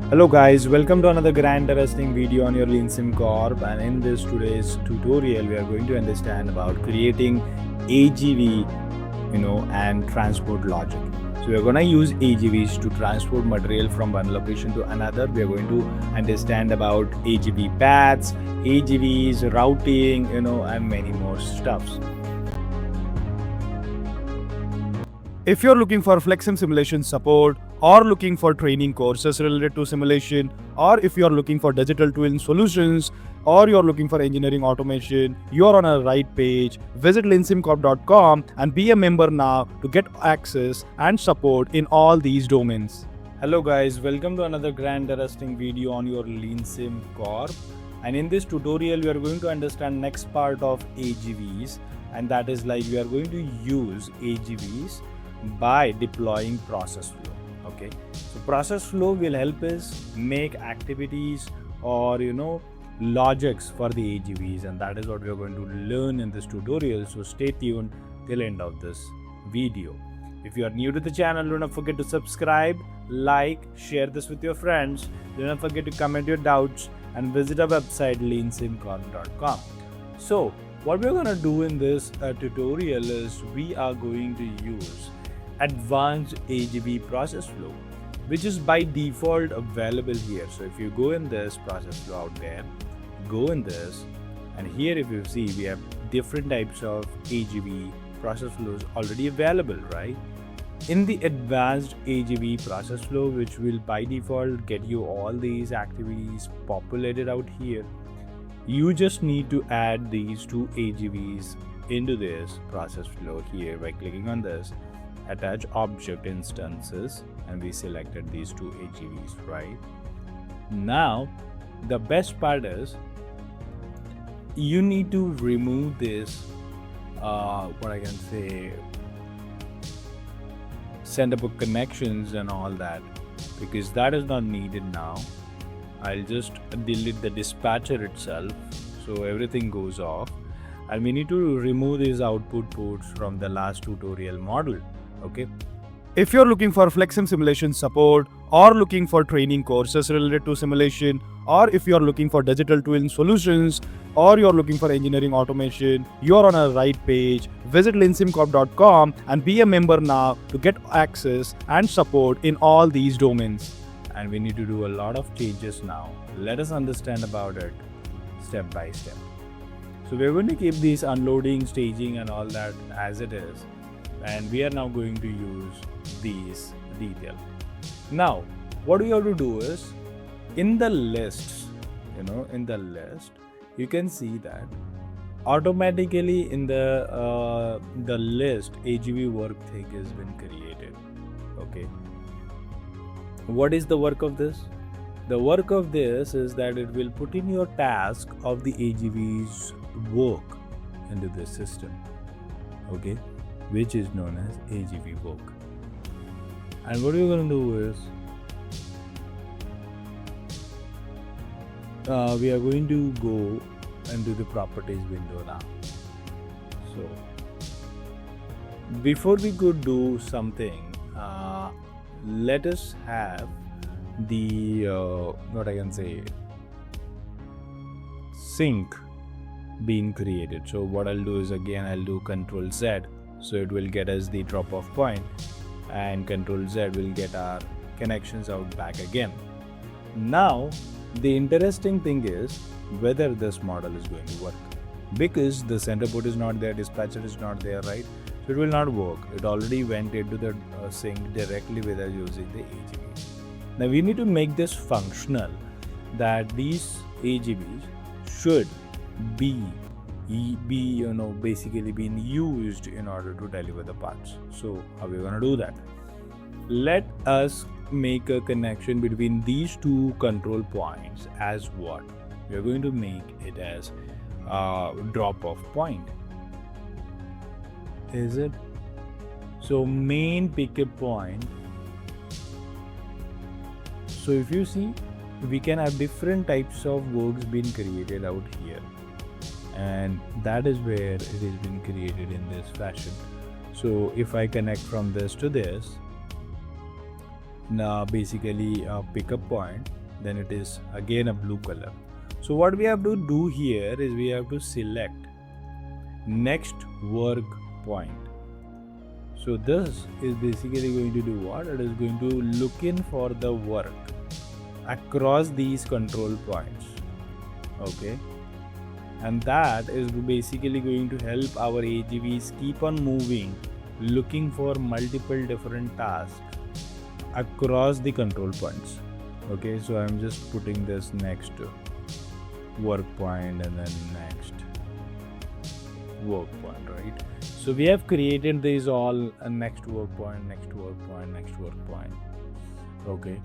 Hello guys, welcome to another grand interesting video on your Leansimcorp, and in this today's tutorial we are going to understand about creating AGV and transport logic. So we are going to use AGVs to transport material from one location to another. We are going to understand about AGV paths, AGVs, routing, and many more stuffs. If you're looking for Flexsim Simulation support, or looking for training courses related to simulation, or if you're looking for digital twin solutions, or you're looking for engineering automation, you're on a right page. Visit Leansimcorp.com and be a member now to get access and support in all these domains. Hello guys, welcome to another grand interesting video on your Leansimcorp. And in this tutorial, we are going to understand next part of AGVs, and that is like we are going to use AGVs by deploying process flow. Okay, so process flow will help us make activities or logics for the AGVs, and that is what we are going to learn in this tutorial. So stay tuned till end of this video. If you are new to the channel, do not forget to subscribe, like, share this with your friends. Do not forget to comment your doubts and visit our website leansimcorp.com. So what we are going to do in this tutorial is we are going to use advanced AGV process flow, which is by default available here. So if you go in this process flow out there, go in this, and here if you see we have different types of AGV process flows already available, right? In the advanced AGV process flow, which will by default get you all these activities populated out here, you just need to add these two AGVs into this process flow here by clicking on this attach object instances, and we selected these two AGVs. Right now, the best part is you need to remove this sender book connections and all that, because that is not needed now. I'll just delete the dispatcher itself, so everything goes off, and we need to remove these output ports from the last tutorial model. Okay, if you're looking for Flexsim Simulation support, or looking for training courses related to simulation, or if you're looking for digital twin solutions, or you're looking for engineering automation, you're on a right page. Visit Leansimcorp.com and be a member now to get access and support in all these domains. And we need to do a lot of changes now. Let us understand about it step by step. So we're going to keep these unloading, staging and all that as it is, and we are now going to use these details. Now what we have to do is, in the lists, you can see that automatically in the list AGV work thing has been created. Okay, what is the work of this? The work of this is that it will put in your task of the AGV's work into this system, okay, which is known as AGV work. And what we're going to do is we are going to go into the properties window now. So before we could do something, let us have the sync being created. So what I'll do is, again I'll do Control Z, so it will get us the drop off point, and Control Z will get our connections out back again. Now the interesting thing is whether this model is going to work, because the center port is not there, dispatcher is not there, right? So it will not work. It already went into the sync directly without using the AGV. Now we need to make this functional, that these AGVs should be basically being used in order to deliver the parts. So how are we going to do that? Let us make a connection between these two control points as what? We are going to make it as a drop off point. Is it? So main pickup point. So if you see, we can have different types of works being created out here, and that is where it has been created in this fashion. So if I connect from this to this, basically a pickup point, then it is again a blue color. So what we have to do here is we have to select next work point. So this is basically going to do what? It is going to look in for the work across these control points. Okay, and that is basically going to help our AGVs keep on moving, looking for multiple different tasks across the control points. Okay, so I'm just putting this next work point and then next work point, right? So we have created these all next work point, next work point, next work point. Okay,